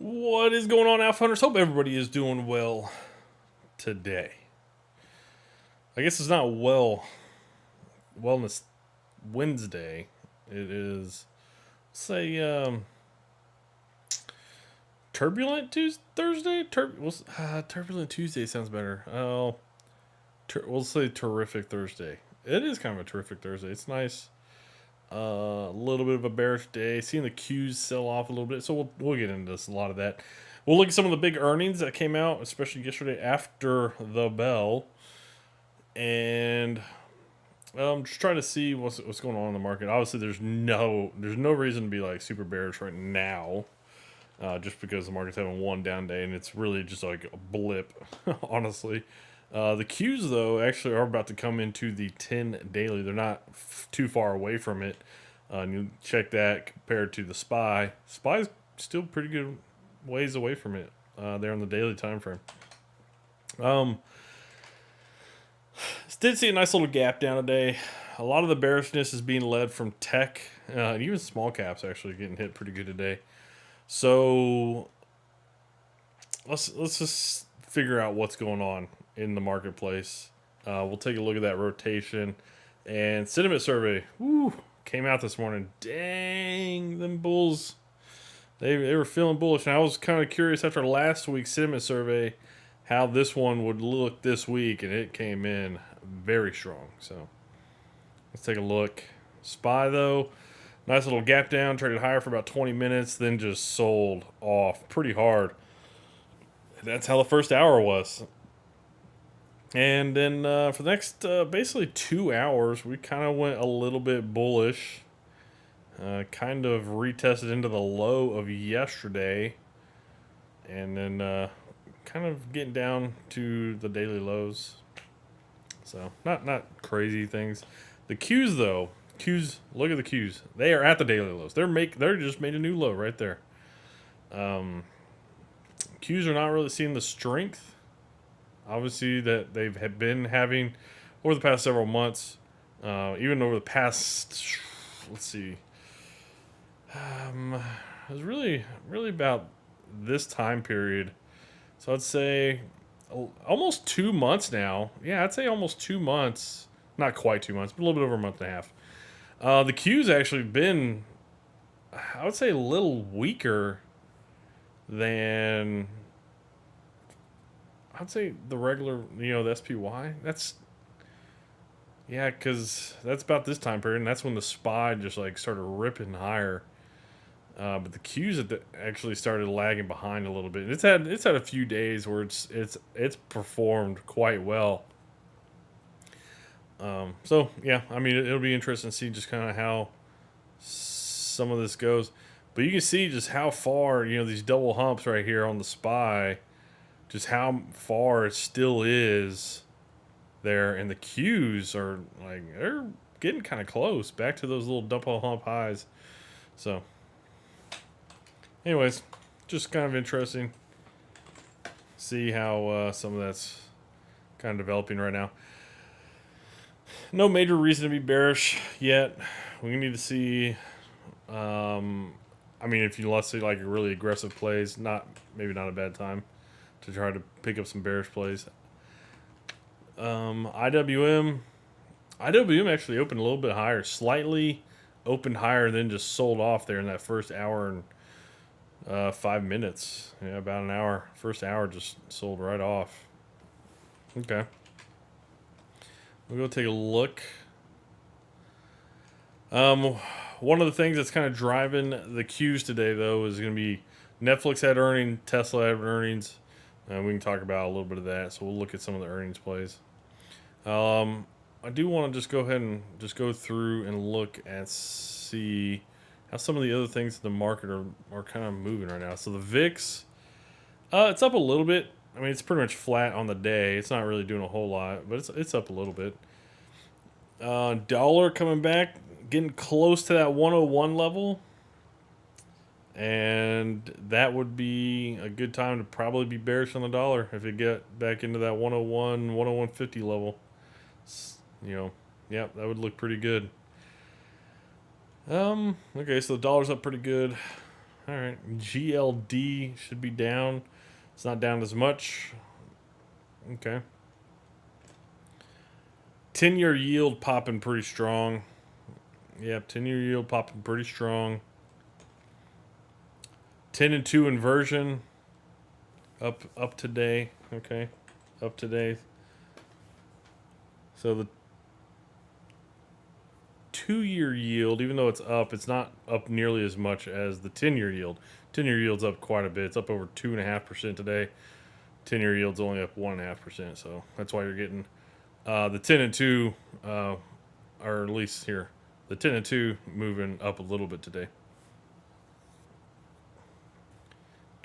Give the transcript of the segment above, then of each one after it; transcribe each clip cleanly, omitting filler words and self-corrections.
What is going on, Alpha Hunters? Hope everybody is doing well today. I guess it's not Wellness Wednesday. It is, say, Turbulent Tuesday, Thursday. Turbulent Tuesday sounds better. Oh, we'll say Terrific Thursday. It is kind of a terrific Thursday. It's nice. A little bit of a bearish day. Seeing the Qs sell off a little bit, so we'll get into this, a lot of that. We'll look at some of the big earnings that came out, especially yesterday after the bell, and just trying to see what's going on in the market. Obviously, there's no reason to be like super bearish right now, just because the market's having one down day and it's really just like a blip, honestly. The Qs though actually are about to come into the 10 daily. They're not too far away from it. And you check that compared to the SPY. SPY's still pretty good ways away from it. There on the daily time frame. Um, did see a nice little gap down today. A lot of the bearishness is being led from tech, and even small caps actually getting hit pretty good today. So let's just figure out what's going on in the marketplace. We'll take a look at that rotation and sentiment survey. Woo, came out this morning. Dang, them bulls. They were feeling bullish, and I was kind of curious after last week's sentiment survey how this one would look this week, and it came in very strong. So let's take a look. SPY though, nice little gap down, traded higher for about 20 minutes, then just sold off pretty hard. That's how the first hour was. And then for the next basically 2 hours, we kind of went a little bit bullish. Kind of retested into the low of yesterday. And then kind of getting down to the daily lows. So not crazy things. The Qs though, look at the Qs. They are at the daily lows. They're just made a new low right there. Qs are not really seeing the strength, obviously, that they've been having over the past several months. Even over the past, let's see, it was really about this time period. So I'd say almost 2 months now. Yeah, I'd say almost 2 months. Not quite 2 months, but a little bit over a month and a half. The Q's actually been, I would say, a little weaker than, I'd say, the regular, the SPY. Yeah, because that's about this time period, and that's when the SPY just like started ripping higher. But the Q's actually started lagging behind a little bit. It's had a few days where it's performed quite well. So yeah, I mean it'll be interesting to see just kind of how some of this goes. But you can see just how far these double humps right here on the SPY, just how far it still is there, and the Q's are like they're getting kind of close back to those little double hump highs. So anyways, just kind of interesting. See how some of that's kind of developing right now. No major reason to be bearish yet. We need to see. I mean, if you let's say like really aggressive plays, maybe not a bad time to try to pick up some bearish plays. IWM actually opened a little bit higher, slightly opened higher, then just sold off there in that first hour and 5 minutes. Yeah, about an hour. First hour just sold right off. Okay. We'll go take a look. One of the things that's kind of driving the Qs today, though, is going to be Netflix had earnings, Tesla had earnings. We can talk about a little bit of that. So we'll look at some of the earnings plays. I do want to just go ahead and just go through and look and see how some of the other things in the market are kind of moving right now. So the VIX, it's up a little bit. I mean, it's pretty much flat on the day. It's not really doing a whole lot, but it's up a little bit. Dollar coming back, getting close to that 101 level. And that would be a good time to probably be bearish on the dollar if it get back into that 101, 101.50 level. Yeah, that would look pretty good. Okay, so the dollar's up pretty good. All right. GLD should be down. It's not down as much. Okay. 10-year yield popping pretty strong. Yep, 10-year yield popping pretty strong. 10 and 2 inversion up today. Okay. Up today. So the 2-year yield, even though it's up, it's not up nearly as much as the 10-year yield. 10-year yield's up quite a bit. It's up over 2.5% today. 10-year yield's only up 1.5%. So that's why you're getting the 10 and 2, or at least here, the 10 and 2 moving up a little bit today.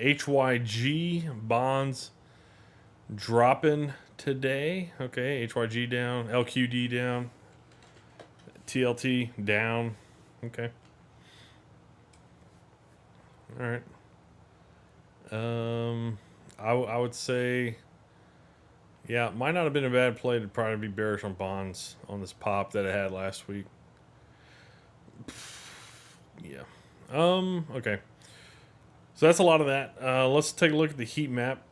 HYG bonds dropping today. Okay, HYG down, LQD down, TLT down. Okay. All right. I would say, yeah, it might not have been a bad play to probably be bearish on bonds on this pop that it had last week. Yeah. Okay. So that's a lot of that. Let's take a look at the heat map.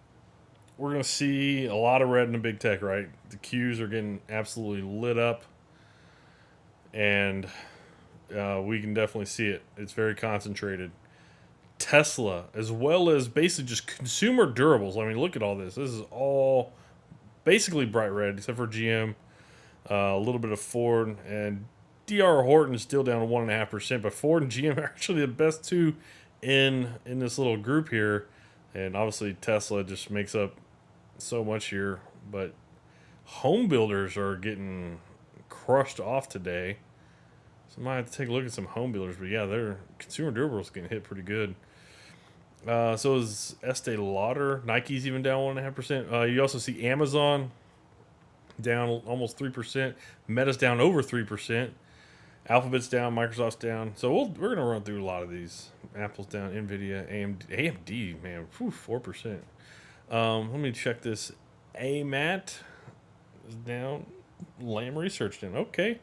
We're going to see a lot of red in the big tech, right? The Qs are getting absolutely lit up. And we can definitely see it. It's very concentrated. Tesla, as well as basically just consumer durables. I mean, look at all this. This is all basically bright red, except for GM, a little bit of Ford, and DR Horton is still down 1.5%. But Ford and GM are actually the best two in this little group here, and obviously Tesla just makes up so much here. But home builders are getting crushed off today. So I might have to take a look at some home builders. But yeah, their consumer durables getting hit pretty good. So is Estee Lauder. Nike's even down 1.5%. You also see Amazon down almost 3%. Meta's down over 3%. Alphabet's down. Microsoft's down. So we're going to run through a lot of these. Apple's down. Nvidia. AMD, man, 4%. Let me check this. AMAT is down. Lam Research down. Okay.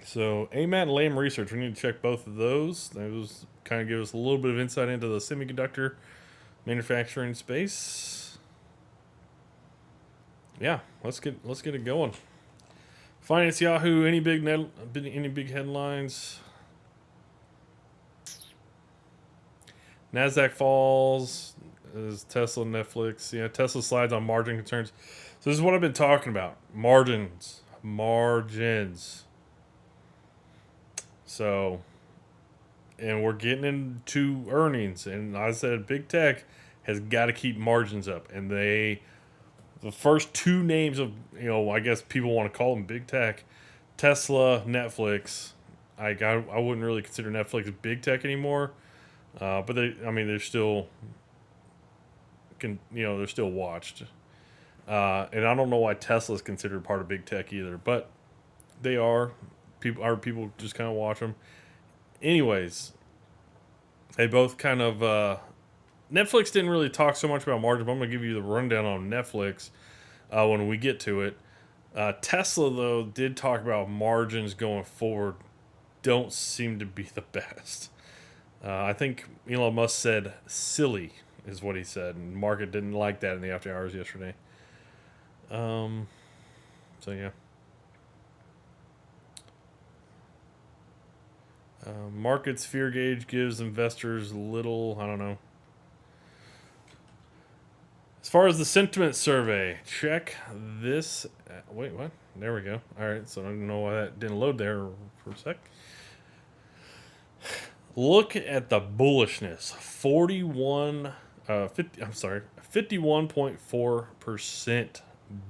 So AMAT and Lam Research, we need to check both of those. Those kind of give us a little bit of insight into the semiconductor manufacturing space. Yeah, let's get it going. Finance Yahoo, any big headlines? Nasdaq falls. Is Tesla, Netflix? Yeah, Tesla slides on margin concerns. So this is what I've been talking about. Margins. So, and we're getting into earnings, and I said big tech has got to keep margins up, and the first two names of, I guess people want to call them big tech, Tesla, Netflix. I wouldn't really consider Netflix big tech anymore, but they're still they're still watched, and I don't know why Tesla is considered part of big tech either, but they are. People just kind of watch them. Anyways, they both kind of. Netflix didn't really talk so much about margin, but I'm going to give you the rundown on Netflix when we get to it. Tesla, though, did talk about margins going forward don't seem to be the best. I think Elon Musk said silly is what he said, and the market didn't like that in the after hours yesterday. So, yeah. Markets fear gauge gives investors little, I don't know. As far as the sentiment survey, check this. Wait, what? There we go. All right, so I don't know why that didn't load there for a sec. Look at the bullishness. 51.4%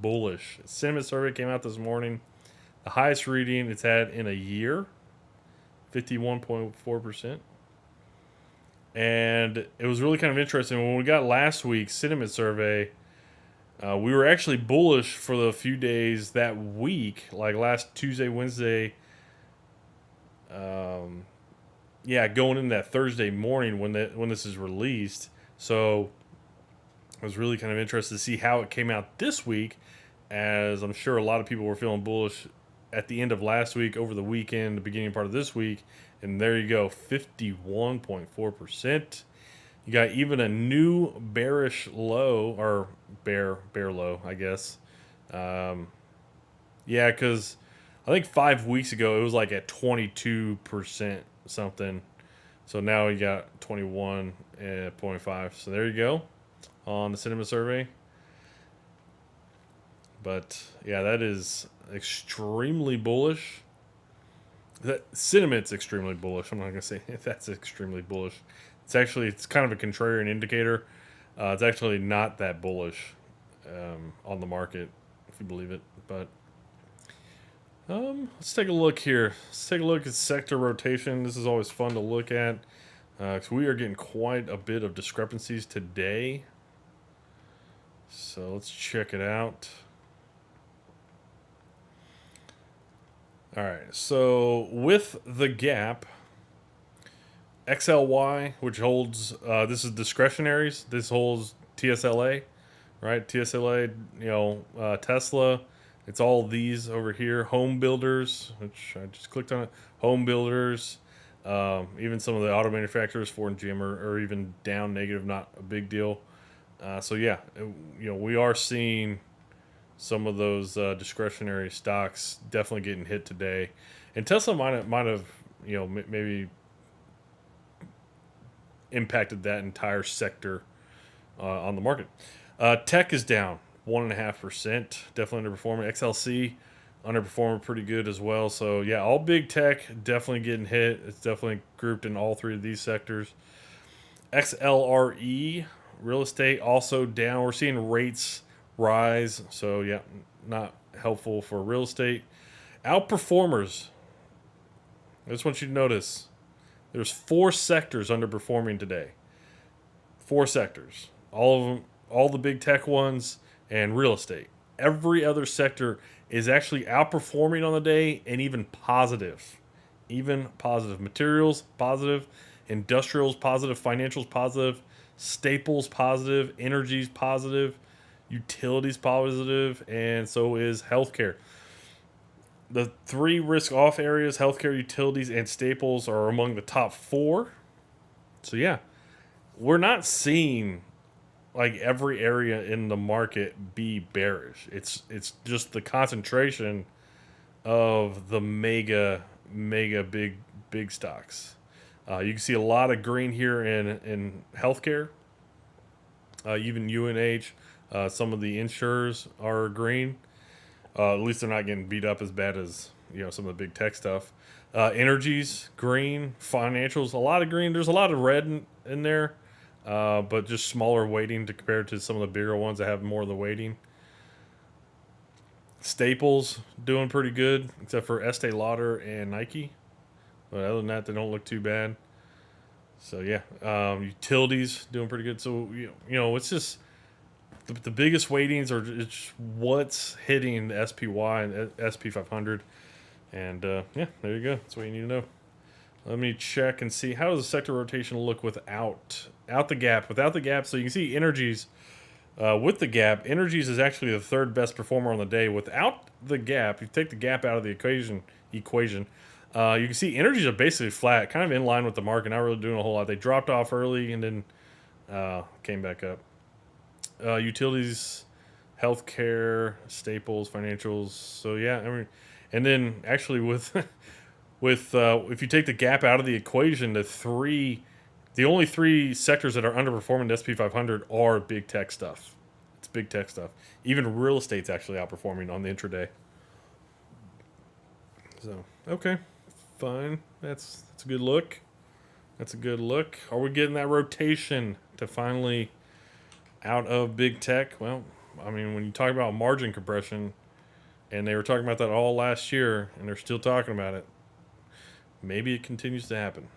bullish. Sentiment survey came out this morning. The highest reading it's had in a year. 51.4%. And it was really kind of interesting. When we got last week's sentiment survey, we were actually bullish for the few days that week, like last Tuesday, Wednesday. Going into that Thursday morning when this is released. So I was really kind of interested to see how it came out this week, as I'm sure a lot of people were feeling bullish at the end of last week, over the weekend, the beginning part of this week, And there you go, 51.4%. You got even a new bearish low, or bear low, I guess. Um, yeah, because I think 5 weeks ago it was like at 22% something. So now you got 21.5. So there you go on the sentiment survey. But yeah, that is extremely bullish. That sentiment's extremely bullish. I'm not gonna say that's extremely bullish. It's kind of a contrarian indicator. It's actually not that bullish on the market, if you believe it. But let's take a look here. Let's take a look at sector rotation. This is always fun to look at because we are getting quite a bit of discrepancies today. So let's check it out. All right, so with the gap, XLY, which holds, this is discretionaries. This holds TSLA, right? TSLA, Tesla. It's all these over here. Home builders, which I just clicked on it. Home builders, even some of the auto manufacturers, Ford and GM, are even down negative. Not a big deal. So yeah, we are seeing some of those discretionary stocks definitely getting hit today, and Tesla might have maybe impacted that entire sector on the market. Tech is down 1.5%, definitely underperforming. XLC underperforming pretty good as well. So yeah, all big tech definitely getting hit. It's definitely grouped in all three of these sectors. XLRE real estate also down. We're seeing rates rise. So yeah, not helpful for real estate. Outperformers. I just want you to notice there's 4 sectors underperforming today. 4 sectors. All of them, all the big tech ones, and real estate. Every other sector is actually outperforming on the day and even positive. Even positive. Materials positive, industrials positive, financials positive, staples positive, energies positive, utilities positive, and so is healthcare. The 3 risk off areas, healthcare, utilities, and staples, are among the top 4. So yeah, we're not seeing like every area in the market be bearish. It's just the concentration of the mega big stocks. You can see a lot of green here in healthcare, even UNH. Some of the insurers are green. At least they're not getting beat up as bad as some of the big tech stuff. Energies green, financials a lot of green. There's a lot of red in there, but just smaller weighting to compare to some of the bigger ones that have more of the weighting. Staples doing pretty good, except for Estee Lauder and Nike. But other than that, they don't look too bad. So yeah, utilities doing pretty good. So it's just the biggest weightings are it's what's hitting the SPY and SP 500. And yeah, there you go. That's what you need to know. Let me check and see how does the sector rotation look without the gap. Without the gap, so you can see energies. With the gap, energies is actually the 3rd best performer on the day. Without the gap, you take the gap out of the equation. You can see energies are basically flat, kind of in line with the market, not really doing a whole lot. They dropped off early and then came back up. Utilities, healthcare, staples, financials. So yeah, and then actually with if you take the gap out of the equation, the only 3 sectors that are underperforming the SP 500 are big tech stuff. It's big tech stuff. Even real estate's actually outperforming on the intraday. So okay, fine. That's a good look. That's a good look. Are we getting that rotation to finally out of big tech? Well, I mean, when you talk about margin compression, and they were talking about that all last year, and they're still talking about it, maybe it continues to happen.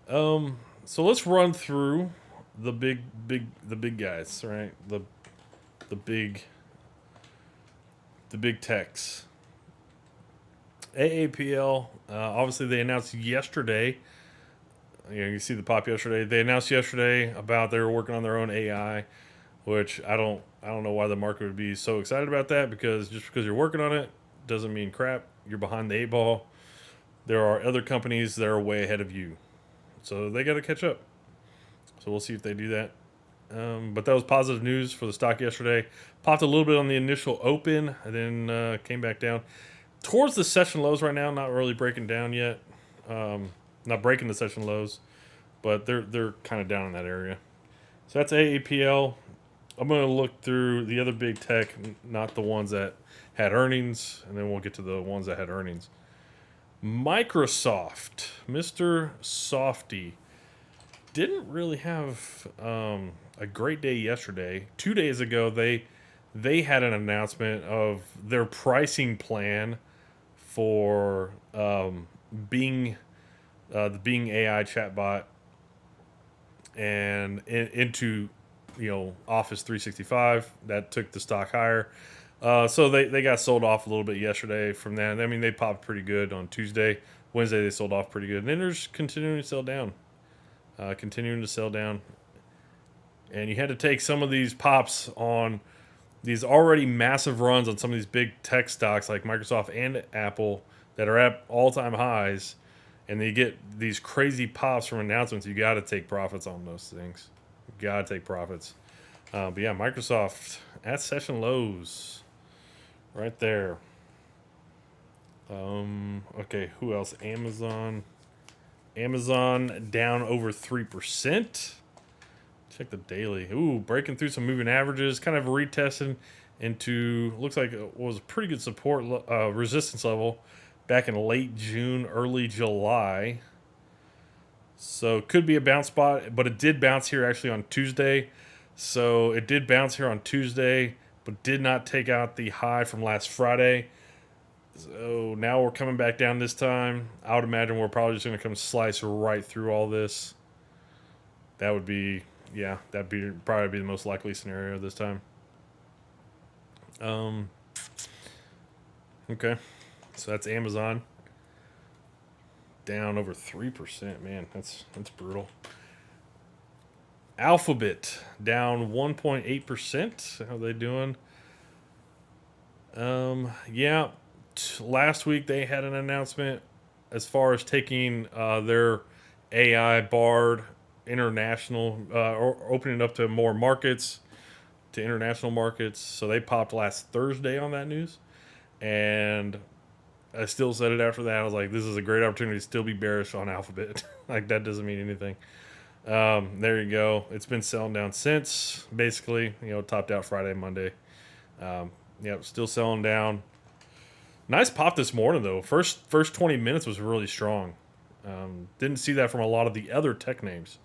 So let's run through the big guys, right? The big techs. AAPL, obviously they announced yesterday. You see the pop yesterday. They announced yesterday about they were working on their own AI, which I don't know why the market would be so excited about that, because just because you're working on it doesn't mean crap. You're behind the 8 ball. there are other companies that are way ahead of you. So they got to catch up. So we'll see if they do that. But that was positive news for the stock yesterday. Popped a little bit on the initial open and then came back down. Towards the session lows right now, not really breaking down yet. Not breaking the session lows, but they're kind of down in that area. So that's AAPL. I'm going to look through the other big tech, not the ones that had earnings, and then we'll get to the ones that had earnings. Microsoft, Mr. Softy, didn't really have a great day yesterday. 2 days ago, they had an announcement of their pricing plan for Bing, the Bing AI chatbot, and into Office 365. That took the stock higher. So they got sold off a little bit yesterday from that. I mean, they popped pretty good on Tuesday. Wednesday, they sold off pretty good. And then they're just continuing to sell down. And you had to take some of these pops on these already massive runs on some of these big tech stocks like Microsoft and Apple that are at all-time highs. And they get these crazy pops from announcements. You got to take profits on those things. You got to take profits. But yeah, Microsoft at session lows. Right there. Okay, who else? Amazon. Amazon down over 3%. Check the daily. Ooh, breaking through some moving averages. Kind of retesting into, looks like it was a pretty good support resistance level back in late June, early July. So could be a bounce spot, but it did bounce here actually on Tuesday. So it did bounce here on Tuesday, but did not take out the high from last Friday. So now we're coming back down this time. I would imagine we're probably just going to come slice right through all this. That would be, yeah, that'd be probably be the most likely scenario this time. Okay, so that's Amazon down over 3%. Man, that's brutal. Alphabet down 1.8%. How are they doing? Yeah. Last week they had an announcement as far as taking their AI Bard international, or opening it up to more markets, to international markets. So they popped last Thursday on that news, and I still said it after that. I was like, this is a great opportunity to still be bearish on Alphabet. Like, that doesn't mean anything. There you go. It's been selling down since, basically. Topped out Friday, Monday. Still selling down. Nice pop this morning, though. First 20 minutes was really strong. Didn't see that from a lot of the other tech names.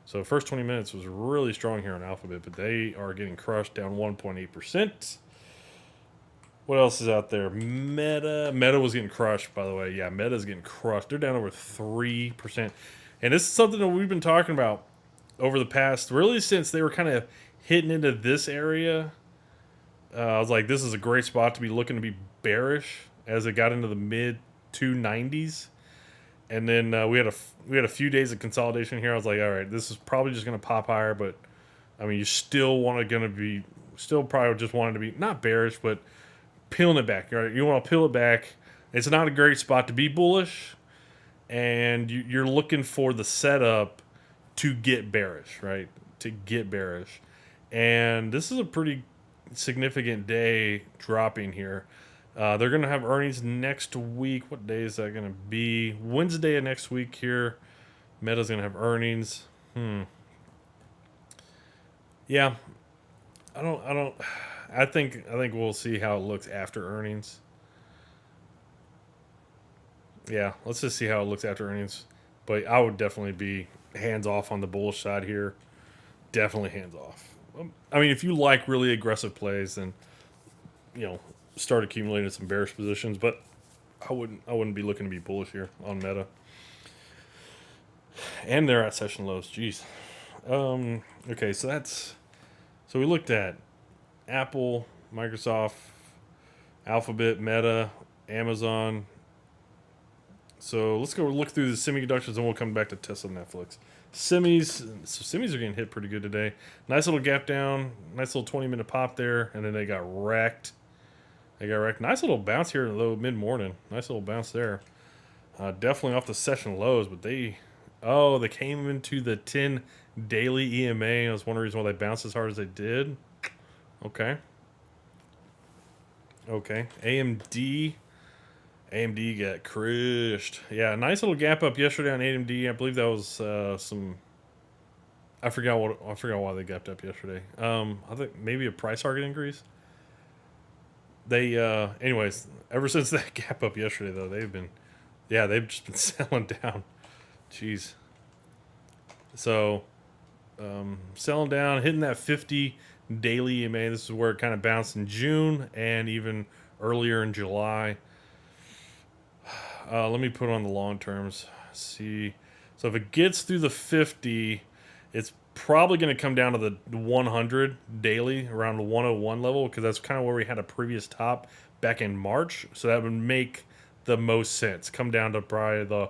So first 20 minutes was really strong here on Alphabet, but they are getting crushed down 1.8%. What else is out there? Meta was getting crushed, by the way. Yeah, Meta's getting crushed. They're down over 3%. And this is something that we've been talking about over the past, really since they were kind of hitting into this area. I was like, this is a great spot to be looking to be bearish as it got into the mid 290s. And then we had a few days of consolidation here. I was like, all right, this is probably just going to pop higher, but I mean, you still probably just wanted to be not bearish, but peeling it back. Right? You want to peel it back. It's not a great spot to be bullish, and you're looking for the setup to get bearish, right? To get bearish, and this is a pretty significant day dropping here. They're going to have earnings next week. What day is that going to be? Wednesday of next week here. Meta's going to have earnings. Yeah. I think we'll see how it looks after earnings. Yeah, let's just see how it looks after earnings. But I would definitely be hands off on the bullish side here. Definitely hands off. I mean, if you like really aggressive plays, then start accumulating some bearish positions. But I wouldn't be looking to be bullish here on Meta. And they're at session lows. Jeez. Okay, so we looked at Apple, Microsoft, Alphabet, Meta, Amazon. So let's go look through the semiconductors, and we'll come back to Tesla, Netflix. Semis are getting hit pretty good today. Nice little gap down, nice little 20-minute pop there, and then they got wrecked. Nice little bounce here, though, mid-morning. Nice little bounce there. Definitely off the session lows, but they came into the 10 daily EMA. I was one reason why they bounced as hard as they did. Okay. Okay. AMD got crushed. Yeah, nice little gap up yesterday on AMD. I believe that was some. I forgot why they gapped up yesterday. I think maybe a price target increase. They anyways, ever since that gap up yesterday though, they've just been selling down. Jeez. So selling down, hitting that 50 daily EMA. This is where it kind of bounced in June and even earlier in July. Let me put on the long terms. See, so if it gets through the 50, it's probably going to come down to the 100 daily, around the 101 level, because that's kind of where we had a previous top back in March. So that would make the most sense. Come down to probably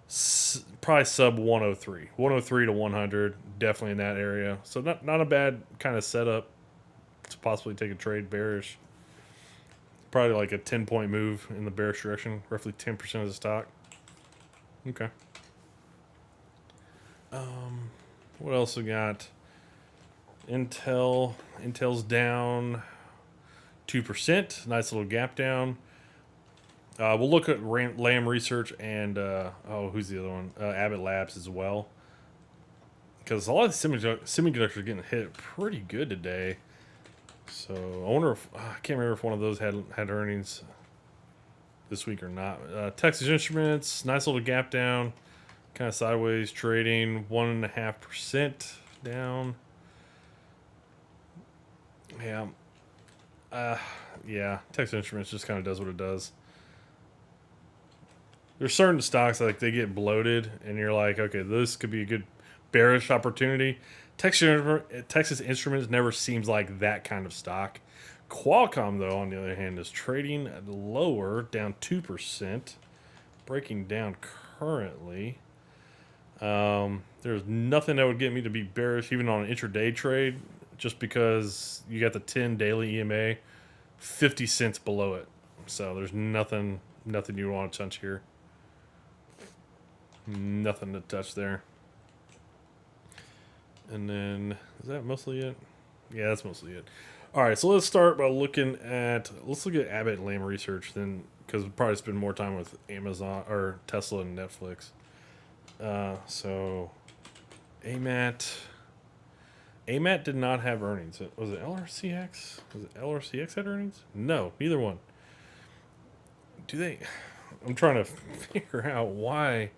sub 103, 103 to 100, definitely in that area. So not a bad kind of setup to possibly take a trade bearish. Probably like a 10-point move in the bearish direction, roughly 10% of the stock. Okay. What else we got? Intel's down 2%. Nice little gap down. We'll look at Lam Research and who's the other one? Abbott Labs as well. Because a lot of the semiconductors are getting hit pretty good today. So I wonder if I can't remember if one of those had earnings this week or not. Texas Instruments, nice little gap down, kind of sideways trading, 1.5% down. Yeah, Texas Instruments just kind of does what it does. There's certain stocks like they get bloated, and you're like, okay, this could be a good bearish opportunity. Texas Instruments never seems like that kind of stock. Qualcomm, though, on the other hand, is trading lower, down 2%, breaking down currently. There's nothing that would get me to be bearish, even on an intraday trade, just because you got the 10 daily EMA, 50 cents below it. So there's nothing you want to touch here. Nothing to touch there. And then, is that mostly it? Yeah, that's mostly it. All right, so let's start by look at Abbott and Lam Research, then, because we'll probably spend more time with Amazon or Tesla and Netflix. So AMAT did not have earnings. Was it LRCX? Was it LRCX had earnings? No, neither one. Do they? I'm trying to figure out why.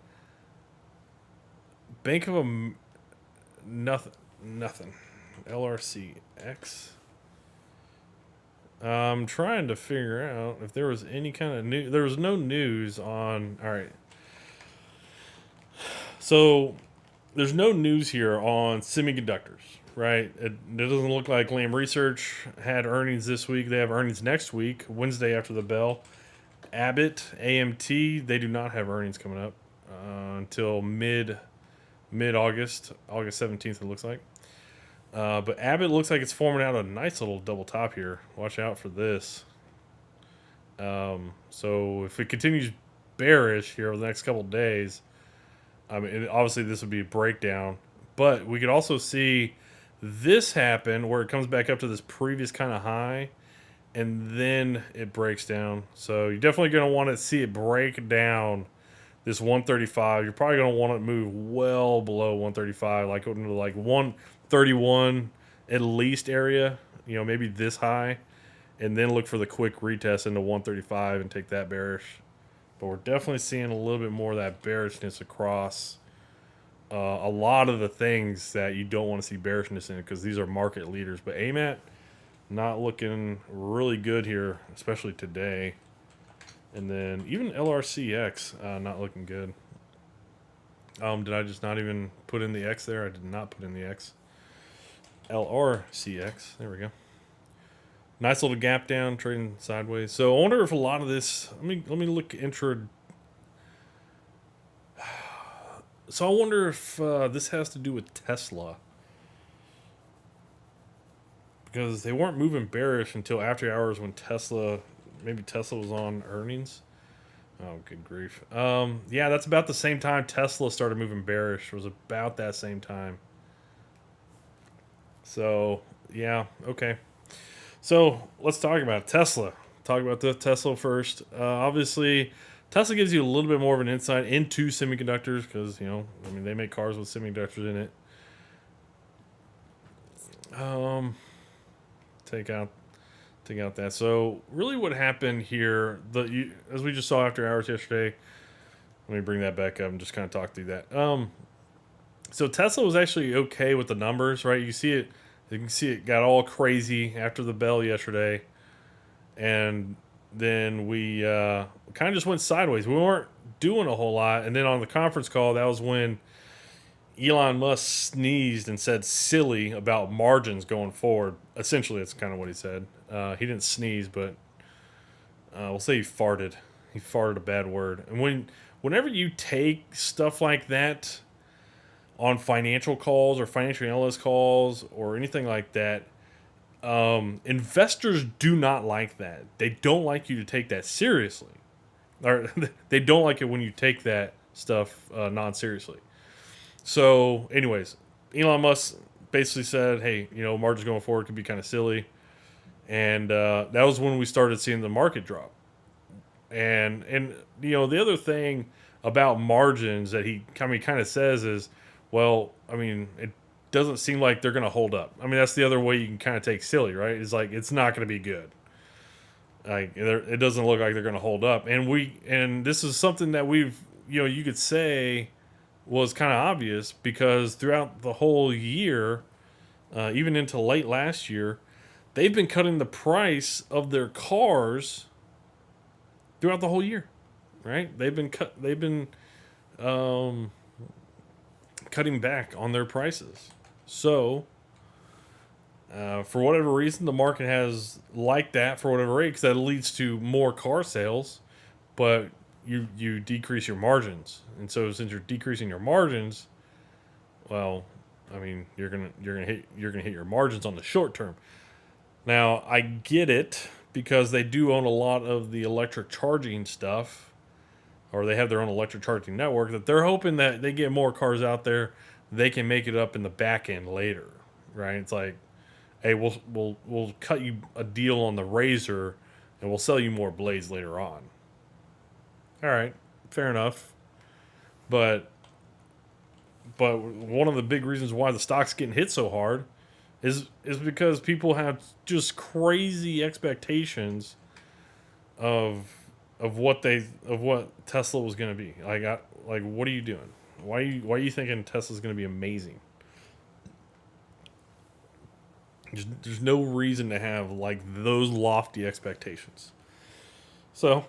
Bank of nothing. LRCX. I'm trying to figure out if there was any kind of news. There was no news on. All right. So there's no news here on semiconductors, right? It doesn't look like Lam Research had earnings this week. They have earnings next week, Wednesday after the bell. Abbott, AMT, they do not have earnings coming up until mid-August, August 17th, it looks like. But Abbott looks like it's forming out a nice little double top here. Watch out for this. So if it continues bearish here over the next couple of days, I mean, obviously this would be a breakdown. But we could also see this happen where it comes back up to this previous kind of high, and then it breaks down. So you're definitely going to want to see it break down this 135. You're probably going to want to move well below 135, like into like 131 at least area, maybe this high, and then look for the quick retest into 135 and take that bearish. But we're definitely seeing a little bit more of that bearishness across a lot of the things that you don't want to see bearishness in, because these are market leaders. But AMAT not looking really good here, especially today. And then even LRCX not looking good. Did I just not even put in the X there? I did not put in the X. LRCX. There we go. Nice little gap down, trading sideways. So I wonder if a lot of this. Let me look intra. So I wonder if this has to do with Tesla, because they weren't moving bearish until after hours when Tesla was on earnings. Oh, good grief. Yeah, that's about the same time Tesla started moving bearish. Was about that same time. So yeah, okay. So let's talk about Tesla. Talk about the Tesla first. Obviously, Tesla gives you a little bit more of an insight into semiconductors because I mean, they make cars with semiconductors in it. Um, take out take out that. So really, what happened here? As we just saw after hours yesterday. Let me bring that back up and just kind of talk through that. So Tesla was actually okay with the numbers, right? You can see it got all crazy after the bell yesterday, and then we kind of just went sideways. We weren't doing a whole lot, and then on the conference call, that was when Elon Musk sneezed and said "silly" about margins going forward. Essentially, that's kind of what he said. He didn't sneeze, but we'll say he farted. He farted a bad word. And whenever you take stuff like that on financial calls or financial analyst calls or anything like that, investors do not like that. They don't like you to take that seriously, or they don't like it when you take that stuff non-seriously. So, anyways, Elon Musk basically said, "Hey, margins going forward could be kind of silly," and that was when we started seeing the market drop. And the other thing about margins that he kind of says is, well, I mean, it doesn't seem like they're going to hold up. I mean, that's the other way you can kind of take silly, right? It's like it's not going to be good. Like it doesn't look like they're going to hold up. And this is something that we've you could say was kind of obvious because throughout the whole year, even into late last year, they've been cutting the price of their cars throughout the whole year, right? They've been um, cutting back on their prices. So, for whatever reason, the market has liked that for whatever rate because that leads to more car sales, but you decrease your margins, and so since you're decreasing your margins, well, I mean you're gonna hit your margins on the short term. Now I get it because they do own a lot of the electric charging stuff, or they have their own electric charging network that they're hoping that they get more cars out there, they can make it up in the back end later, right? It's like, hey, we'll cut you a deal on the Razor, and we'll sell you more blades later on. All right, fair enough, but one of the big reasons why the stock's getting hit so hard is because people have just crazy expectations of what Tesla was going to be. Like what are you doing? Why are you thinking Tesla's going to be amazing? There's no reason to have like those lofty expectations. So,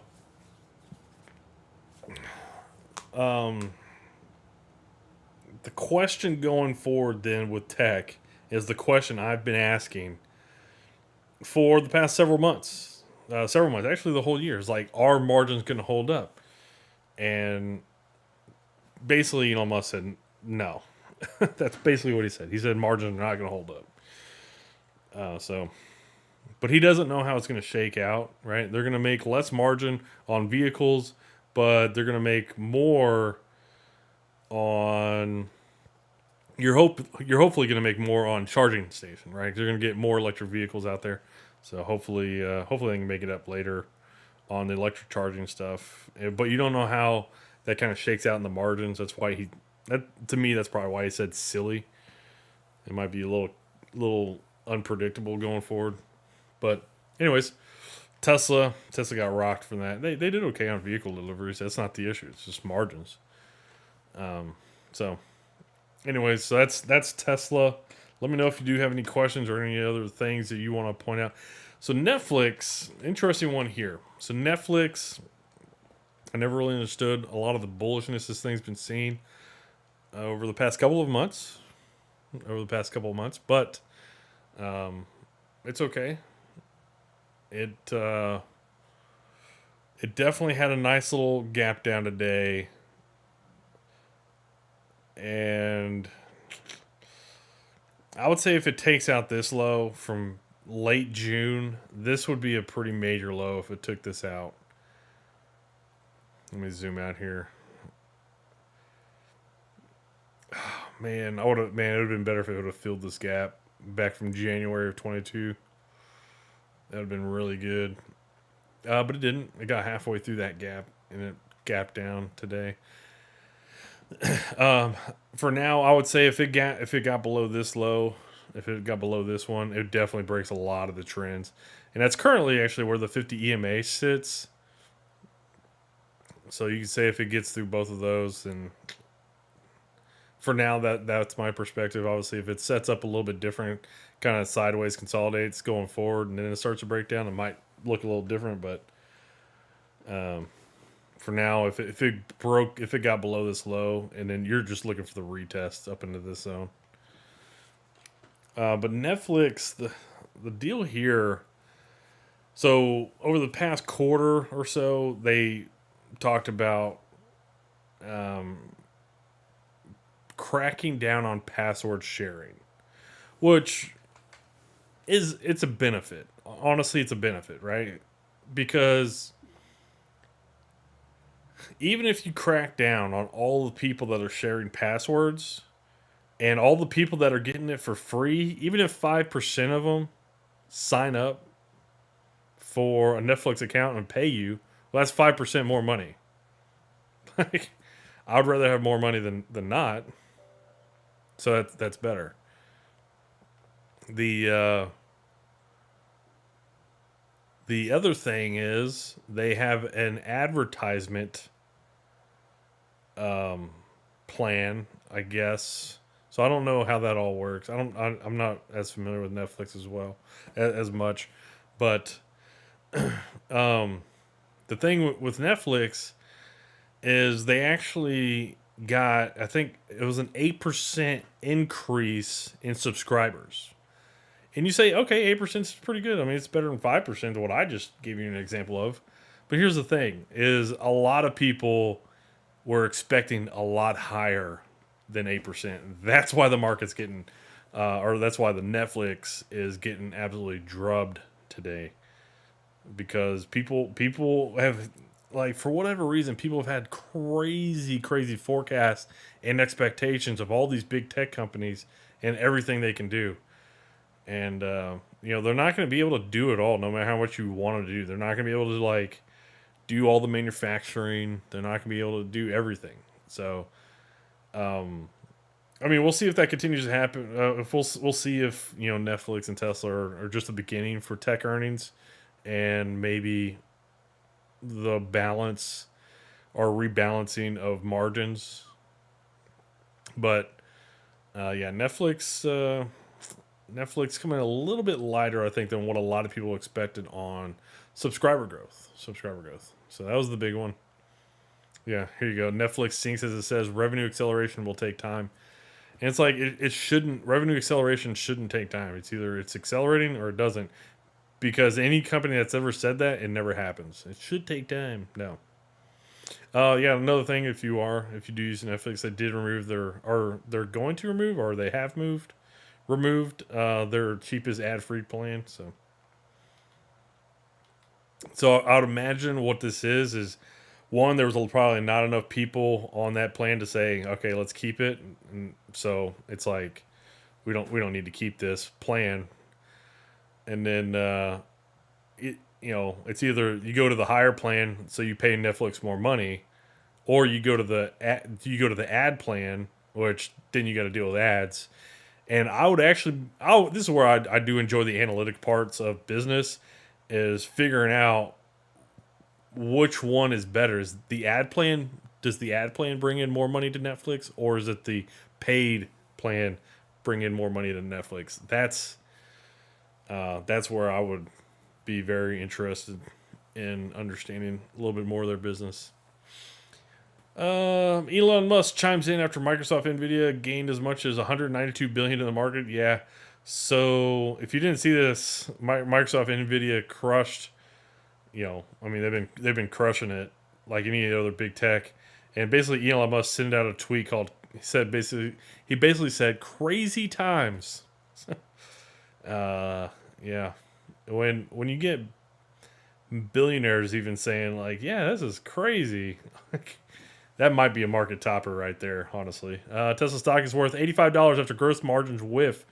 um, the question going forward then with tech is the question I've been asking for the past several months. Several months, actually, the whole year is like, are margins going to hold up? And basically, Elon Musk said no. That's basically what he said. He said margins are not going to hold up. So, but he doesn't know how it's going to shake out, right? They're going to make less margin on vehicles, but they're going to make more on. You're hopefully going to make more on charging station, right? They're going to get more electric vehicles out there, so hopefully they can make it up later on the electric charging stuff. But you don't know how that kind of shakes out in the margins. That's why to me, that's probably why he said silly. It might be a little unpredictable going forward. But anyways, Tesla got rocked from that. They did okay on vehicle deliveries. That's not the issue. It's just margins. So anyways, so that's Tesla. Let me know if you do have any questions or any other things that you want to point out. So Netflix, interesting one here. So Netflix, I never really understood a lot of the bullishness this thing's been seeing over the past couple of months. But it's okay. It it definitely had a nice little gap down today, and I would say if it takes out this low from late June, this would be a pretty major low if it took this out. Let me zoom out here. Man, I would have. Man, it would have been better if it would have filled this gap back from January of 22. That would have been really good. But it didn't. It got halfway through that gap and it gapped down today. For now, I would say if it got below this low, if it got below this one, it definitely breaks a lot of the trends, and that's currently actually where the 50 EMA sits. So you can say if it gets through both of those, then for now that's my perspective. Obviously, if it sets up a little bit different, kind of sideways consolidates going forward, and then it starts to break down, it might look a little different. But um, for now, if it got below this low, and then you're just looking for the retest up into this zone. But Netflix, the deal here. So over the past quarter or so, they talked about um, cracking down on password sharing, which it's a benefit. Honestly, it's a benefit, right? Because even if you crack down on all the people that are sharing passwords and all the people that are getting it for free, even if 5% of them sign up for a Netflix account and pay you, well, that's 5% more money. Like, I'd rather have more money than not. So that's better. The the other thing is they have an advertisement um, plan, I guess. So I don't know how that all works. I'm not as familiar with Netflix as well as much, but um, the thing with Netflix is they actually got, I think it was an 8% increase in subscribers. And you say, okay, 8% is pretty good. I mean, it's better than 5% of what I just gave you an example of. But here's the thing is a lot of people were expecting a lot higher than 8%. That's why the market's getting, or that's why the Netflix is getting absolutely drubbed today. Because people have, like, for whatever reason, people have had crazy forecasts and expectations of all these big tech companies and everything they can do. And they're not going to be able to do it all, no matter how much you want to do. They're not going to be able to like do all the manufacturing. They're not going to be able to do everything. So, I mean, we'll see if that continues to happen. If we'll see if Netflix and Tesla are just the beginning for tech earnings, and maybe the balance or rebalancing of margins. But yeah, Netflix coming a little bit lighter, I think, than what a lot of people expected on subscriber growth. Subscriber growth. So that was the big one. Yeah, here you go. Netflix sinks as it says revenue acceleration will take time. And it's like it shouldn't, revenue acceleration shouldn't take time. It's either it's accelerating or it doesn't. Because any company that's ever said that, it never happens. It should take time. No. Yeah, another thing, if you do use Netflix, they did remove they're going to remove, or they have removed their cheapest ad-free plan. So I would imagine what this is one, there was probably not enough people on that plan to say, okay, let's keep it. And so it's like we don't need to keep this plan. And then it's either you go to the higher plan, so you pay Netflix more money, or you go to the ad plan, which then you got to deal with ads. And I would actually, this is where I do enjoy the analytic parts of business, is figuring out which one is better. Is the ad plan, does the ad plan bring in more money to Netflix, or is it the paid plan bring in more money to Netflix? That's where I would be very interested in understanding a little bit more of their business. Elon Musk chimes in after Microsoft Nvidia gained as much as 192 billion in the market. Yeah. So if you didn't see this, Microsoft Nvidia crushed. I mean they've been crushing it like any other big tech. And basically Elon Musk sent out a tweet called he basically said crazy times. Yeah. When you get billionaires even saying like, "Yeah, this is crazy." That might be a market topper right there, honestly. Tesla stock is worth $85 after gross margins whiff.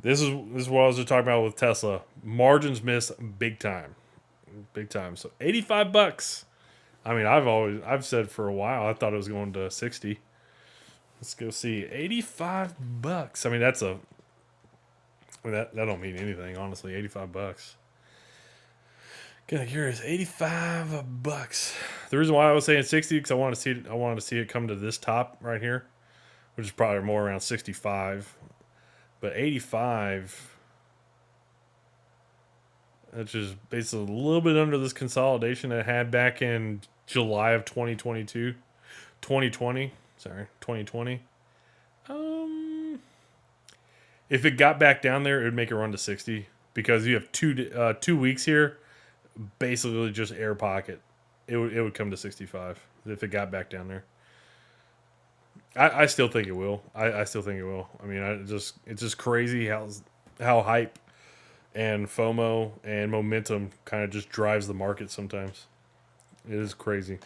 This is what I was just talking about with Tesla. Margins miss big time, big time. So $85. I mean, I've said for a while I thought it was going to 60. Let's go see. $85. I mean, that don't mean anything, honestly. $85. Kind of curious. $85. The reason why I was saying 60 because I wanted to see it come to this top right here, which is probably more around 65. But 85, which is basically a little bit under this consolidation it had back in July of 2022. 2020. Sorry, 2020. If it got back down there, it would make a run to 60 because you have 2 weeks here, basically just air pocket. It would come to 65 if it got back down there. I still think it will. I still think it will. I mean, it's just crazy how hype and FOMO and momentum kind of just drives the market sometimes. It is crazy.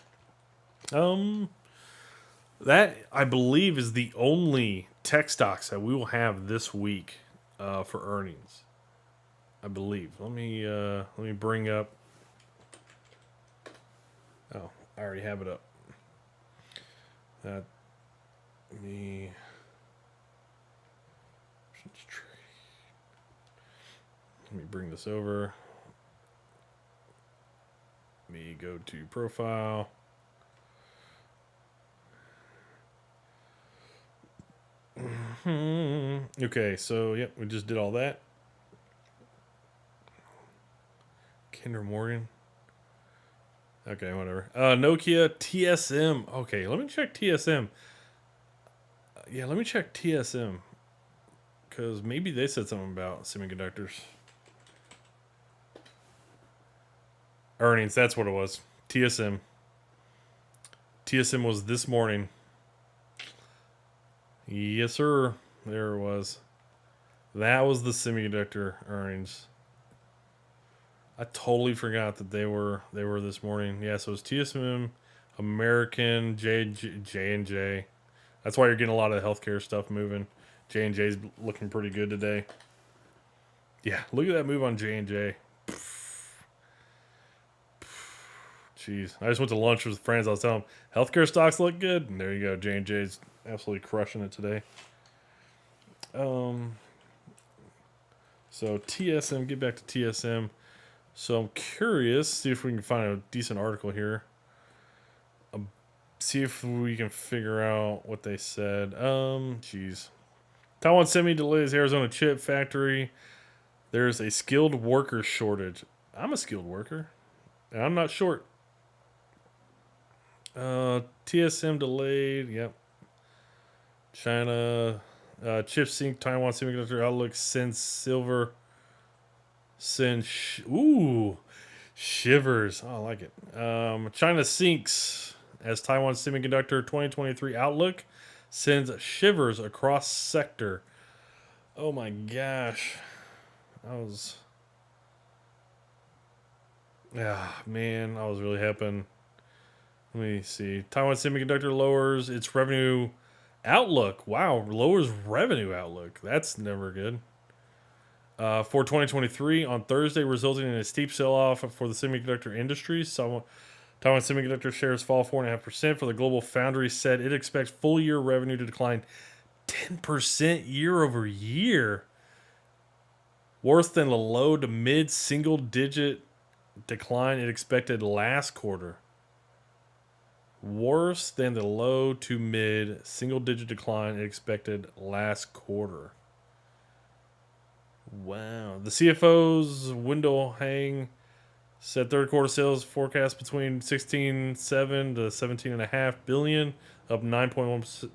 That I believe is the only tech stocks that we will have this week for earnings. I believe. Let me bring up. Oh, I already have it up. That me. Let me bring this over. Let me go to profile. Okay, so yep, we just did all that. Kinder Morgan. Okay, whatever. Nokia TSM. Okay, let me check TSM. Yeah, let me check TSM. Because maybe they said something about semiconductors. Earnings, that's what it was. TSM. TSM was this morning. Yes, sir. There it was. That was the semiconductor earnings. I totally forgot that they were this morning. Yeah, so it's TSM, American, J&J. That's why you're getting a lot of healthcare stuff moving. J&J's looking pretty good today. Yeah, look at that move on J&J. Jeez, I just went to lunch with friends. I was telling them healthcare stocks look good, and there you go. J&J's absolutely crushing it today. So TSM, get back to TSM. So I'm curious, see if we can find a decent article here. See if we can figure out what they said. Jeez. Taiwan Semi delays Arizona chip factory. There's a skilled worker shortage. I'm a skilled worker, and I'm not short. TSM delayed. Yep. China. Chip sync. Taiwan Semiconductor outlook. Send silver. Ooh. Shivers. Oh, I like it. China sinks as Taiwan Semiconductor 2023 outlook sends shivers across sector. Oh my gosh. Man, I was really hoping. Let me see. Taiwan Semiconductor lowers its revenue outlook. Wow, lowers revenue outlook. That's never good. For 2023 on Thursday, resulting in a steep sell-off for the semiconductor industry. Taiwan Semiconductor shares fall 4.5%. For the Global Foundry said it expects full-year revenue to decline 10% year over year. Worse than the low to mid single-digit decline it expected last quarter. Worse than the low to mid single-digit decline it expected last quarter. Wow. The CFO's Wendell Hang said third quarter sales forecast between 16.7 to 17.5 billion, up 9.1%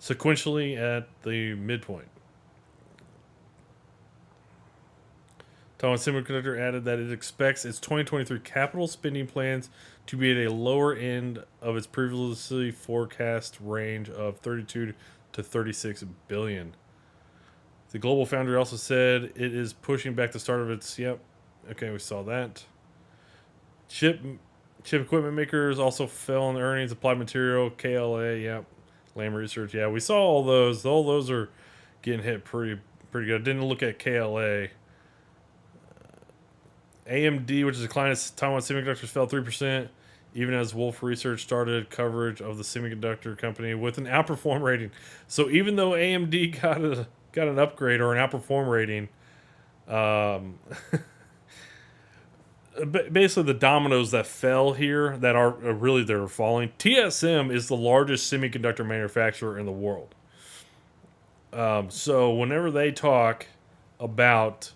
sequentially at the midpoint. Taiwan Semiconductor added that it expects its 2023 capital spending plans to be at a lower end of its previously forecast range of 32 to 36 billion. The Global Foundry also said it is pushing back the start of its Okay, we saw that. Chip equipment makers also fell in earnings. Applied Material, KLA, yep. Lam Research, yeah. We saw all those. All those are getting hit pretty good. Didn't look at KLA. AMD, which is a client of Taiwan Semiconductors, fell 3%, even as Wolf Research started coverage of the semiconductor company with an outperform rating. So even though AMD got an upgrade or an outperform rating, basically the dominoes that fell here that are really they're falling. TSM is the largest semiconductor manufacturer in the world. So whenever they talk about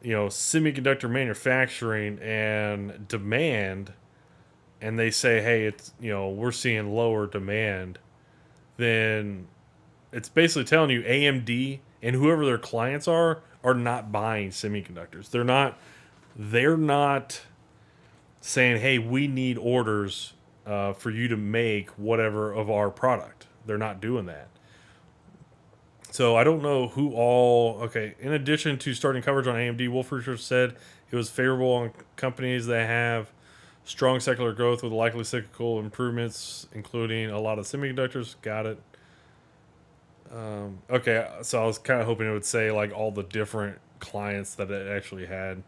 semiconductor manufacturing and demand, and they say, hey, it's we're seeing lower demand, then it's basically telling you AMD and whoever their clients are not buying semiconductors. They're not saying, hey, we need orders for you to make whatever of our product. They're not doing that. So I don't know who all. Okay, in addition to starting coverage on AMD, Wolf Research said it was favorable on companies that have strong secular growth with likely cyclical improvements, including a lot of semiconductors. Got it. Okay, so I was kind of hoping it would say like all the different clients that it actually had,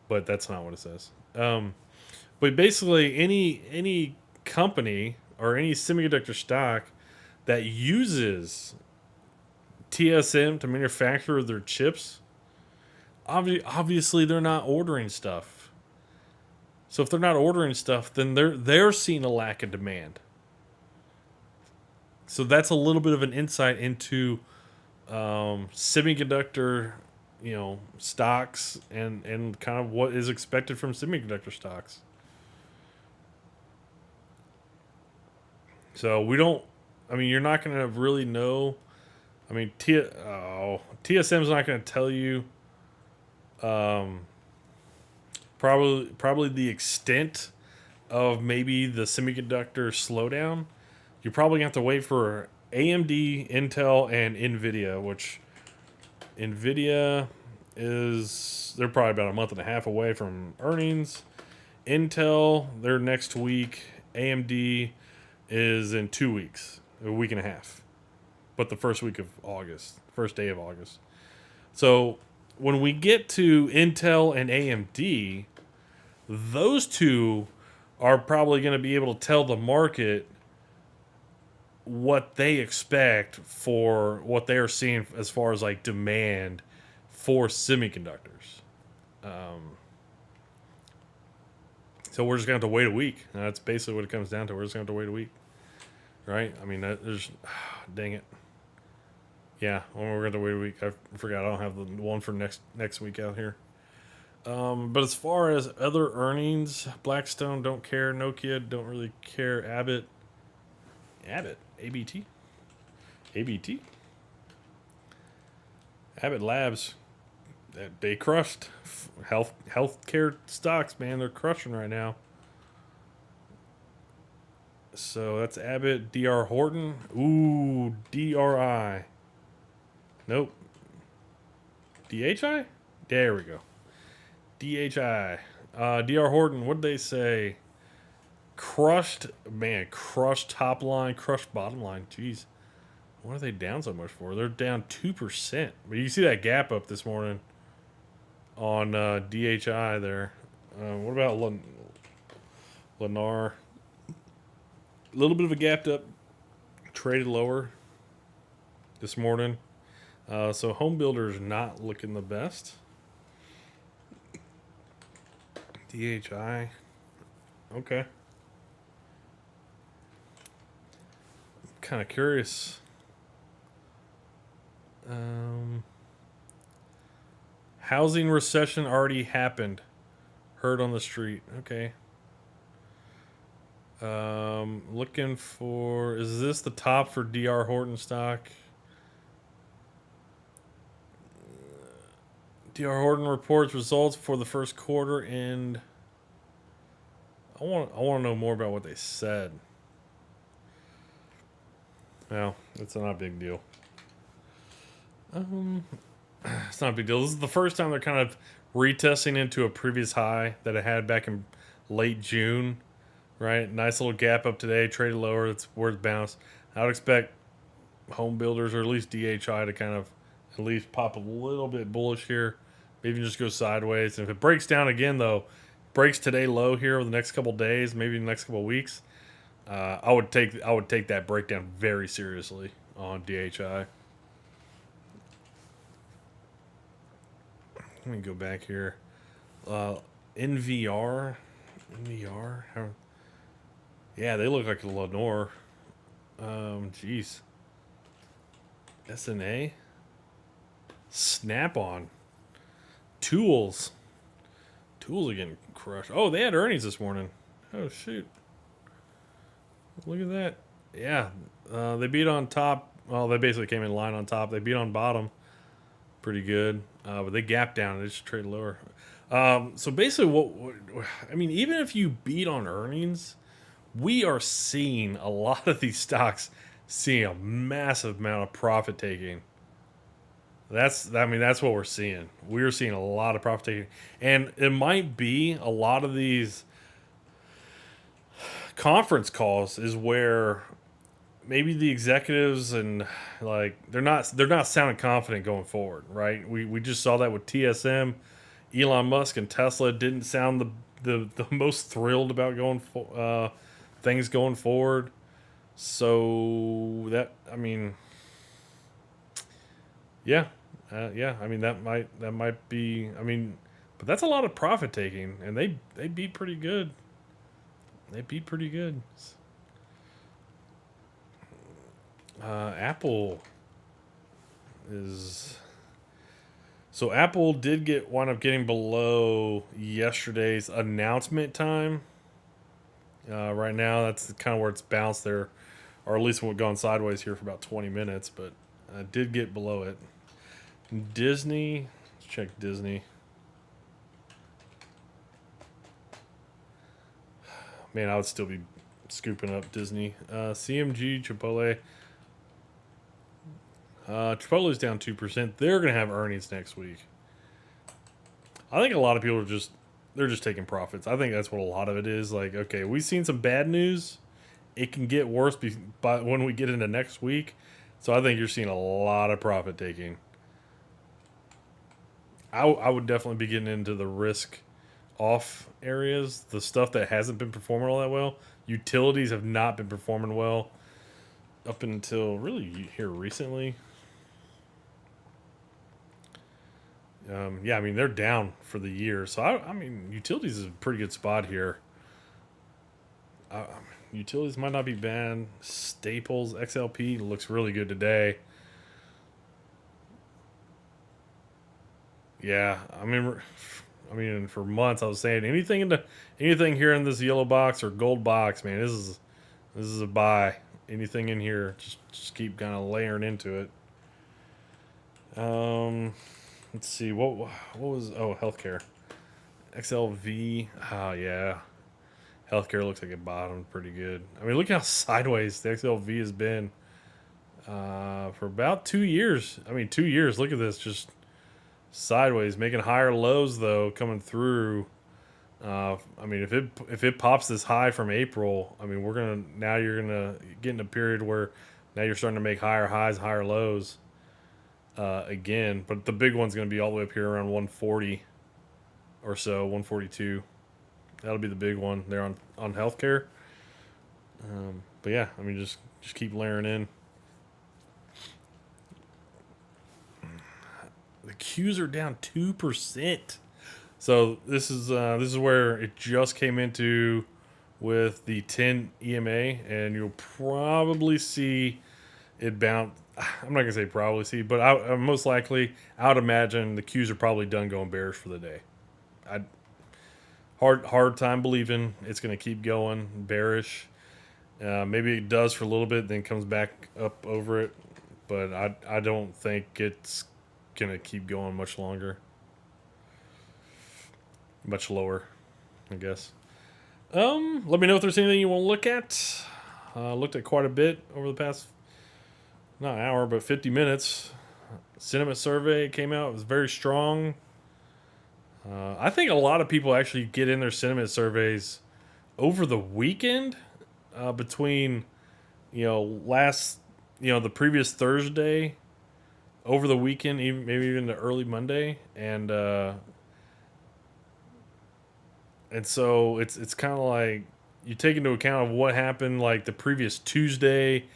but that's not what it says. But basically, any company or any semiconductor stock that uses TSM to manufacture their chips, obviously they're not ordering stuff. So if they're not ordering stuff, then they're seeing a lack of demand. So that's a little bit of an insight into semiconductor, stocks and kind of what is expected from semiconductor stocks. So we don't. I mean, you're not going to really know. I mean, TSM's not going to tell you probably the extent of maybe the semiconductor slowdown. You're probably going to have to wait for AMD, Intel, and NVIDIA, which NVIDIA they're probably about a month and a half away from earnings. Intel, they're next week. AMD is in 2 weeks, a week and a half. But the first week of August, first day of August. So when we get to Intel and AMD, those two are probably going to be able to tell the market what they expect for what they are seeing as far as like demand for semiconductors. So we're just going to have to wait a week. That's basically what it comes down to. We're just going to have to wait a week. Right? I mean, there's... dang it. Yeah, we're going to wait a week. I forgot I don't have the one for next week out here. But as far as other earnings, Blackstone don't care. Nokia don't really care. Abbott, ABT, Abbott Labs, they crushed. Healthcare stocks, man, they're crushing right now. So that's Abbott, DR Horton. Ooh, DRI. Nope. DHI? There we go. DHI. DR Horton, what did they say? Crushed top line, crushed bottom line. Jeez. What are they down so much for? They're down 2%. But you see that gap up this morning on DHI there. What about Lennar? A little bit of a gapped up, traded lower this morning. So home builders not looking the best. DHI. Okay. Kind of curious. Housing recession already happened. Heard on the street. Okay. Looking for... Is this the top for DR Horton stock? DR Horton reports results for the first quarter, and I want to know more about what they said. Well, it's not a big deal. It's not a big deal. This is the first time they're kind of retesting into a previous high that it had back in late June, right? Nice little gap up today, traded lower. That's where it's bounced. I would expect home builders or at least DHI to kind of at least pop a little bit bullish here, maybe just go sideways. And if it breaks down again, though, breaks today low here over the next couple days, maybe the next couple weeks, I would take that breakdown very seriously on DHI. Let me go back here. Uh, NVR, NVR. Yeah, they look like a Lenore. Jeez. SNA, Snap on, Tools. Tools are getting crushed. Oh, they had earnings this morning. Oh shoot! Look at that. Yeah, they beat on top. Well, they basically came in line on top. They beat on bottom pretty good, but they gapped down. They just trade lower. So basically, I mean, even if you beat on earnings, we are seeing a lot of these stocks seeing a massive amount of profit taking. That's what we're seeing. We're seeing a lot of profit taking, and it might be a lot of these conference calls is where maybe the executives and like they're not sounding confident going forward, right? We just saw that with TSM, Elon Musk and Tesla didn't sound the most thrilled about things going forward. So that I mean, yeah, yeah. I mean that might be. I mean, but that's a lot of profit taking, and they beat pretty good. They beat pretty good. Apple is so Apple did get wind up getting below yesterday's announcement time. Right now, that's kind of where it's bounced there, or at least gone sideways here for about 20 minutes, but I did get below it. Disney, let's check Disney. Man, I would still be scooping up Disney. CMG, Chipotle. Chipotle's down 2%. They're going to have earnings next week. I think a lot of people they're just taking profits. I think that's what a lot of it is. Like, okay, we've seen some bad news. It can get worse by when we get into next week. So I think you're seeing a lot of profit taking. I would definitely be getting into the risk off areas, the stuff that hasn't been performing all that well. Utilities have not been performing well up until really here recently. Yeah, I mean they're down for the year, so I mean utilities is a pretty good spot here. Uh, Utilities might not be bad. Staples XLP looks really good today. Yeah, I mean for months I was saying anything here in this yellow box or gold box, man, this is a buy. Anything in here, just keep kind of layering into it. Let's see what was healthcare. XLV. Oh yeah, healthcare looks like it bottomed pretty good. I mean, look how sideways the XLV has been for about 2 years. I mean, 2 years. Look at this, just sideways, making higher lows though coming through. I mean, if it pops this high from April, I mean, you're gonna get in a period where now you're starting to make higher highs, higher lows again. But the big one's gonna be all the way up here around 140 or so, 142. That'll be the big one there on healthcare. But yeah, I mean, just keep layering in. The Qs are down 2%. So this is where it just came into with the 10 EMA, and you'll probably see it bounce. I'm not gonna say probably see, but most likely I would imagine the Qs are probably done going bearish for the day. I hard time believing it's gonna keep going bearish. Maybe it does for a little bit, then comes back up over it, but I don't think it's gonna keep going much longer. Much lower, I guess. Let me know if there's anything you want to look at. Looked at quite a bit over the past not an hour, but 50 minutes. Sentiment survey came out. It was very strong. I think a lot of people actually get in their sentiment surveys over the weekend between, the previous Thursday, over the weekend, even maybe even the early Monday, and so it's kind of like you take into account of what happened like the previous Tuesday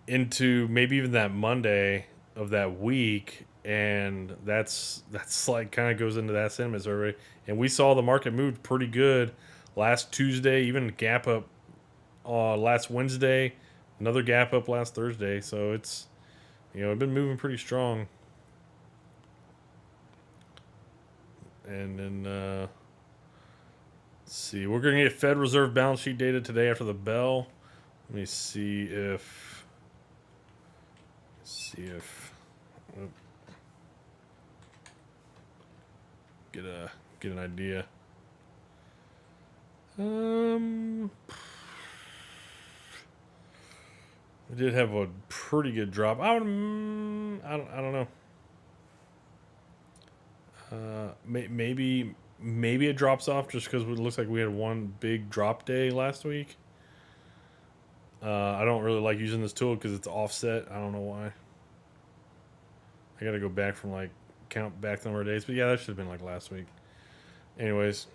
into maybe even that Monday of that week, and that's like kind of goes into that sentiment survey. And we saw the market move pretty good last Tuesday, even gap up last Wednesday, another gap up last Thursday. So it's it's been moving pretty strong. And then let's see, we're gonna get Fed Reserve balance sheet data today after the bell. Let me see if oh, get an idea. We did have a pretty good drop. I don't know. Maybe it drops off just because it looks like we had one big drop day last week. I don't really like using this tool because it's offset. I don't know why. I got to go back from like count back the number of days, but yeah, that should have been like last week. Anyways,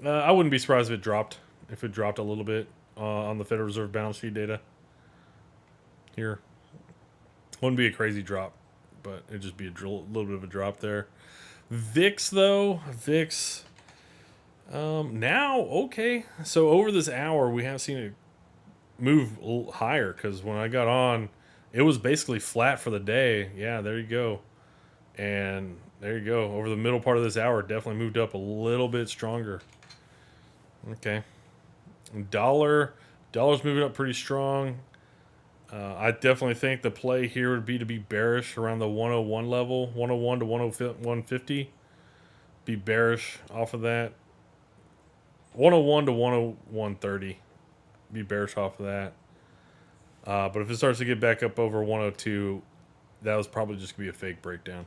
I wouldn't be surprised if it dropped a little bit on the Federal Reserve balance sheet data. Here, wouldn't be a crazy drop, but it'd just be a little bit of a drop there. VIX though, now okay. So over this hour, we have seen it move a little higher because when I got on, it was basically flat for the day. Yeah, there you go. And there you go. Over the middle part of this hour, it definitely moved up a little bit stronger. Okay. Dollar's moving up pretty strong. I definitely think the play here would be to be bearish around the 101 level, 101 to 150. Be bearish off of that. 101 to 101.30. Be bearish off of that. But if it starts to get back up over 102, that was probably just going to be a fake breakdown.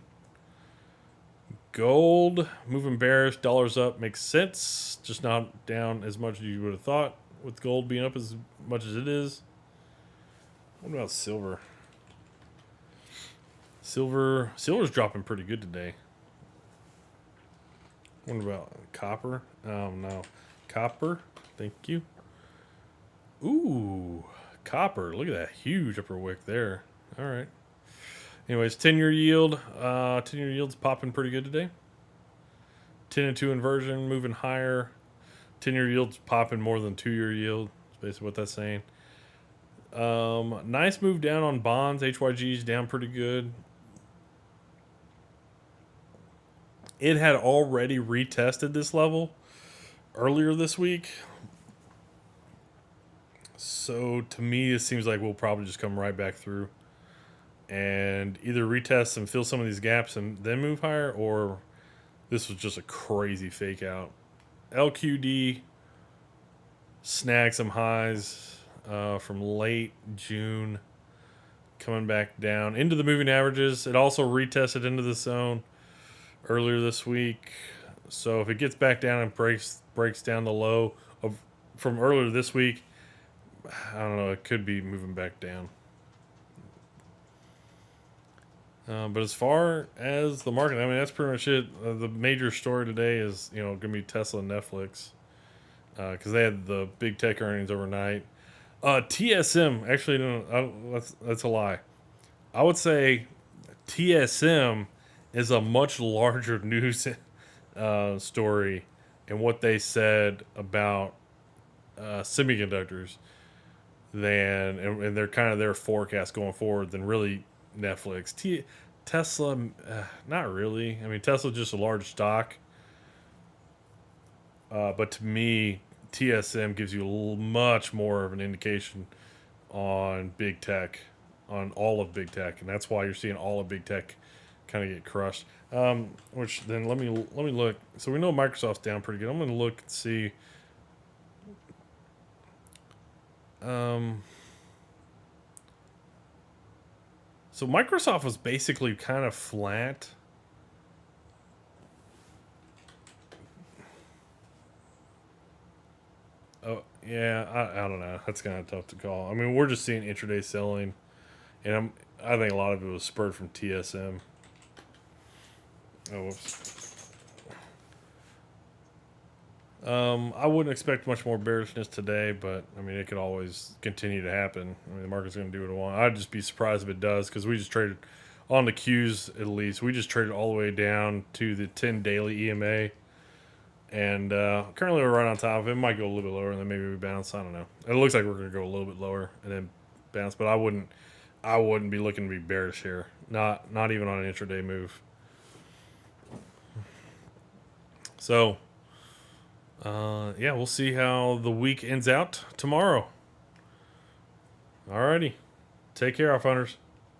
Gold moving bearish, dollars up makes sense. Just not down as much as you would have thought with gold being up as much as it is. What about silver? Silver's dropping pretty good today. What about copper? No. Copper. Thank you. Ooh, copper. Look at that huge upper wick there. All right. Anyways, 10-year yield. 10-year yield's popping pretty good today. 10 and 2 inversion moving higher. 10-year yield's popping more than 2-year yield. That's basically what that's saying. Nice move down on bonds. HYG's down pretty good. It had already retested this level earlier this week. So to me, it seems like we'll probably just come right back through and either retest and fill some of these gaps and then move higher, or this was just a crazy fake out. LQD snagged some highs from late June, coming back down into the moving averages. It also retested into the zone earlier this week. So if it gets back down and breaks down the low from earlier this week, I don't know, it could be moving back down. But as far as the market, I mean, that's pretty much it. The major story today is, going to be Tesla and Netflix because they had the big tech earnings overnight. TSM, actually, no, that's a lie. I would say TSM is a much larger news story in what they said about semiconductors and they're kind of their forecast going forward than really Netflix. Tesla, not really. I mean, Tesla's just a large stock. But to me, TSM gives you much more of an indication on big tech, on all of big tech, and that's why you're seeing all of big tech kind of get crushed. Which then let me look. So we know Microsoft's down pretty good. I'm going to look and see. So Microsoft was basically kind of flat. Oh, yeah, I don't know. That's kind of tough to call. I mean, we're just seeing intraday selling, and I think a lot of it was spurred from TSM. Oh, whoops. I wouldn't expect much more bearishness today, but I mean, it could always continue to happen. I mean, the market's going to do what it wants. I'd just be surprised if it does, because we just traded on the Qs at least. We just traded all the way down to the 10 daily EMA, and currently we're right on top of it. It might go a little bit lower, and then maybe we bounce. I don't know. It looks like we're going to go a little bit lower and then bounce, but I wouldn't be looking to be bearish here. Not even on an intraday move. So. Yeah, we'll see how the week ends out tomorrow. Alrighty. Take care, off hunters.